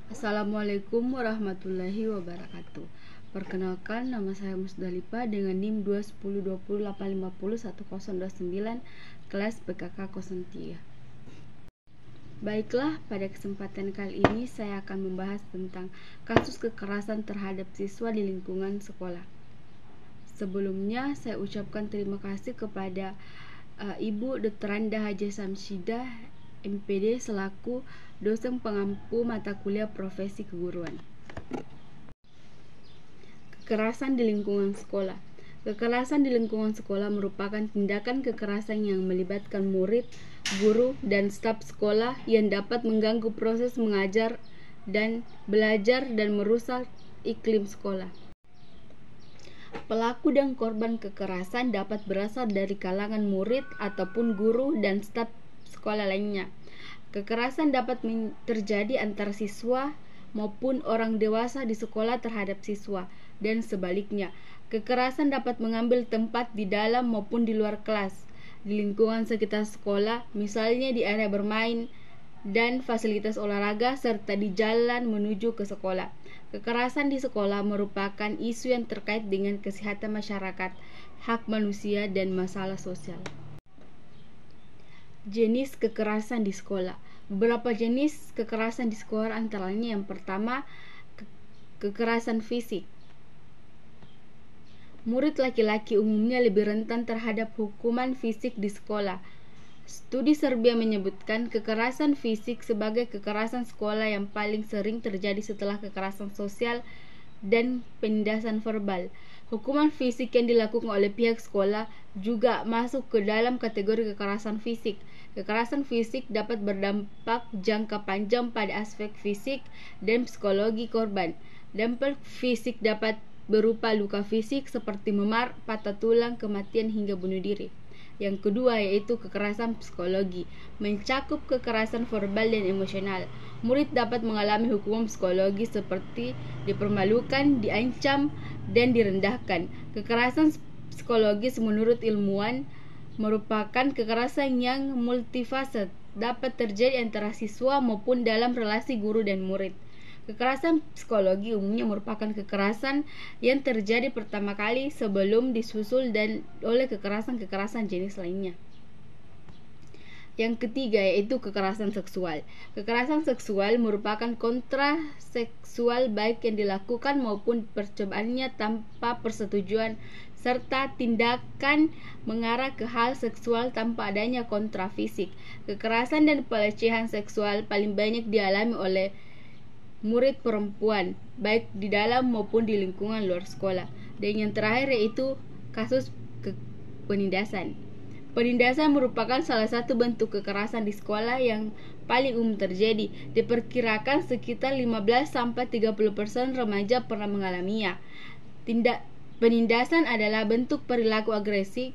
Assalamualaikum warahmatullahi wabarakatuh. Perkenalkan, nama saya Musdalifah dengan NIM 21020850109 kelas PKK 03. Baiklah, pada kesempatan kali ini saya akan membahas tentang kasus kekerasan terhadap siswa di lingkungan sekolah. Sebelumnya, saya ucapkan terima kasih kepada Ibu Dr. Randa Haji Samsidah, MPD, selaku dosen pengampu mata kuliah profesi keguruan. Kekerasan di lingkungan sekolah. Kekerasan di lingkungan sekolah merupakan tindakan kekerasan yang melibatkan murid, guru, dan staf sekolah yang dapat mengganggu proses mengajar dan belajar dan merusak iklim sekolah. Pelaku dan korban kekerasan dapat berasal dari kalangan murid ataupun guru dan staf sekolah lainnya. Kekerasan dapat terjadi antara siswa maupun orang dewasa di sekolah terhadap siswa, dan sebaliknya. Kekerasan dapat mengambil tempat di dalam maupun di luar kelas, di lingkungan sekitar sekolah, misalnya di area bermain dan fasilitas olahraga, serta di jalan menuju ke sekolah. Kekerasan di sekolah merupakan isu yang terkait dengan kesehatan masyarakat, hak manusia, dan masalah sosial. Jenis kekerasan di sekolah. Beberapa jenis kekerasan di sekolah antara lain yang pertama, kekerasan fisik. Murid laki-laki umumnya lebih rentan terhadap hukuman fisik di sekolah. Studi Serbia menyebutkan kekerasan fisik sebagai kekerasan sekolah yang paling sering terjadi setelah kekerasan sosial dan penindasan verbal. Hukuman fisik yang dilakukan oleh pihak sekolah juga masuk ke dalam kategori kekerasan fisik. Kekerasan fisik dapat berdampak jangka panjang pada aspek fisik dan psikologi korban. Dampak fisik dapat berupa luka fisik seperti memar, patah tulang, kematian, hingga bunuh diri. Yang kedua yaitu kekerasan psikologi, mencakup kekerasan verbal dan emosional. Murid dapat mengalami hukuman psikologi seperti dipermalukan, diancam, dan direndahkan. Kekerasan psikologis menurut ilmuwan merupakan kekerasan yang multifasat, dapat terjadi antara siswa maupun dalam relasi guru dan murid. Kekerasan psikologi umumnya merupakan kekerasan yang terjadi pertama kali sebelum disusul dan oleh kekerasan-kekerasan jenis lainnya. Yang ketiga yaitu kekerasan seksual. Kekerasan seksual merupakan kontra seksual baik yang dilakukan maupun percobaannya tanpa persetujuan, serta tindakan mengarah ke hal seksual tanpa adanya kontra fisik. Kekerasan dan pelecehan seksual paling banyak dialami oleh murid perempuan, baik di dalam maupun di lingkungan luar sekolah. Dan yang terakhir yaitu kasus penindasan. Penindasan merupakan salah satu bentuk kekerasan di sekolah yang paling umum terjadi. Diperkirakan sekitar 15-30% remaja pernah mengalaminya. Penindasan adalah bentuk perilaku agresif,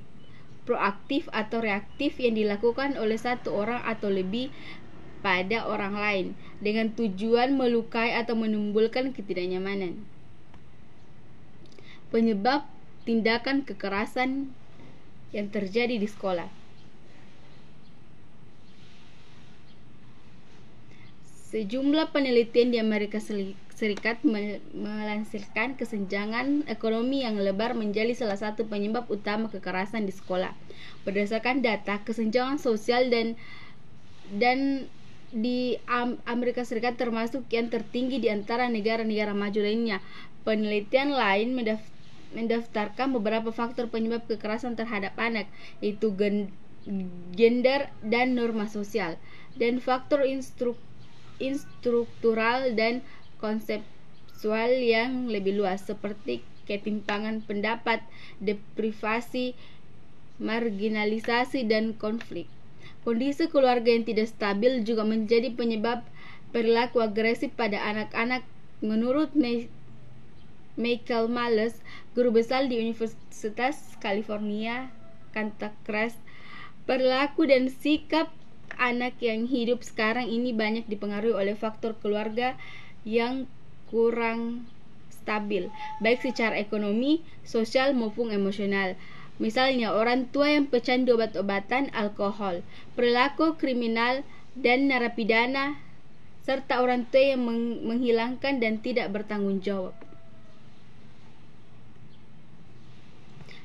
proaktif atau reaktif yang dilakukan oleh satu orang atau lebih pada orang lain dengan tujuan melukai atau menimbulkan ketidaknyamanan. Penyebab tindakan kekerasan yang terjadi di sekolah. Sejumlah penelitian di Amerika Serikat melansirkan kesenjangan ekonomi yang lebar menjadi salah satu penyebab utama kekerasan di sekolah. Berdasarkan data, kesenjangan sosial dan di Amerika Serikat termasuk yang tertinggi di antara negara-negara maju lainnya. Penelitian lain mendaftarkan beberapa faktor penyebab kekerasan terhadap anak, yaitu gender dan norma sosial, dan faktor instruktural dan konseptual yang lebih luas seperti ketimpangan pendapat, deprivasi, marginalisasi, dan konflik. Kondisi keluarga yang tidak stabil juga menjadi penyebab perilaku agresif pada anak-anak. Menurut Michael Malice, guru besar di Universitas California, Santa Cruz, perilaku dan sikap anak yang hidup sekarang ini banyak dipengaruhi oleh faktor keluarga yang kurang stabil, baik secara ekonomi, sosial maupun emosional. Misalnya orang tua yang pecandu obat-obatan, alkohol, perilaku kriminal, dan narapidana serta orang tua yang menghilangkan dan tidak bertanggung jawab.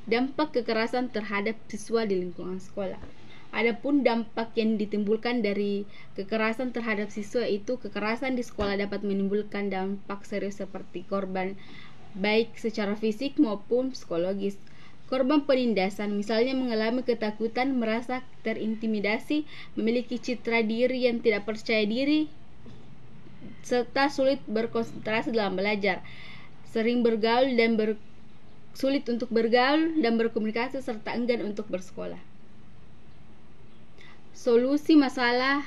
Dampak kekerasan terhadap siswa di lingkungan sekolah. Adapun dampak yang ditimbulkan dari kekerasan terhadap siswa itu, kekerasan di sekolah dapat menimbulkan dampak serius seperti korban baik secara fisik maupun psikologis. Korban penindasan misalnya mengalami ketakutan, merasa terintimidasi, memiliki citra diri yang tidak percaya diri, serta sulit berkonsentrasi dalam belajar, sering bergaul dan sulit untuk bergaul dan berkomunikasi, serta enggan untuk bersekolah. Solusi masalah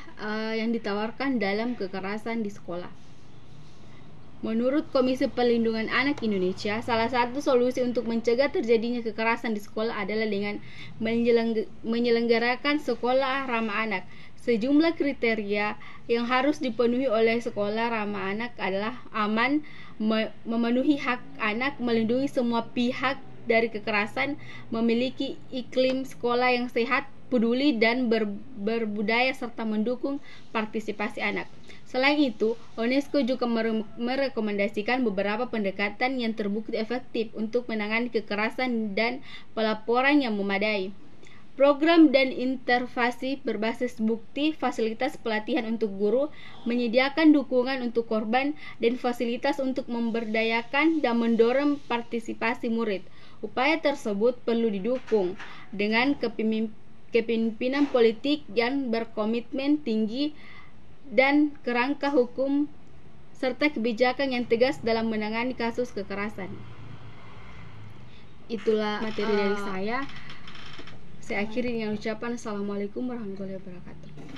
yang ditawarkan dalam kekerasan di sekolah. Menurut Komisi Perlindungan Anak Indonesia, salah satu solusi untuk mencegah terjadinya kekerasan di sekolah adalah dengan menyelenggarakan sekolah ramah anak. Sejumlah kriteria yang harus dipenuhi oleh sekolah ramah anak adalah aman, memenuhi hak anak, melindungi semua pihak dari kekerasan, memiliki iklim sekolah yang sehat, peduli dan berbudaya, serta mendukung partisipasi anak. Selain itu, UNESCO juga merekomendasikan beberapa pendekatan yang terbukti efektif untuk menangani kekerasan dan pelaporan yang memadai. Program dan intervensi berbasis bukti, fasilitas pelatihan untuk guru, menyediakan dukungan untuk korban, dan fasilitas untuk memberdayakan dan mendorong partisipasi murid. Upaya tersebut perlu didukung dengan kepemimpinan politik yang berkomitmen tinggi dan kerangka hukum serta kebijakan yang tegas dalam menangani kasus kekerasan. Itulah materi dari saya. Saya akhiri dengan ucapan Assalamualaikum warahmatullahi wabarakatuh.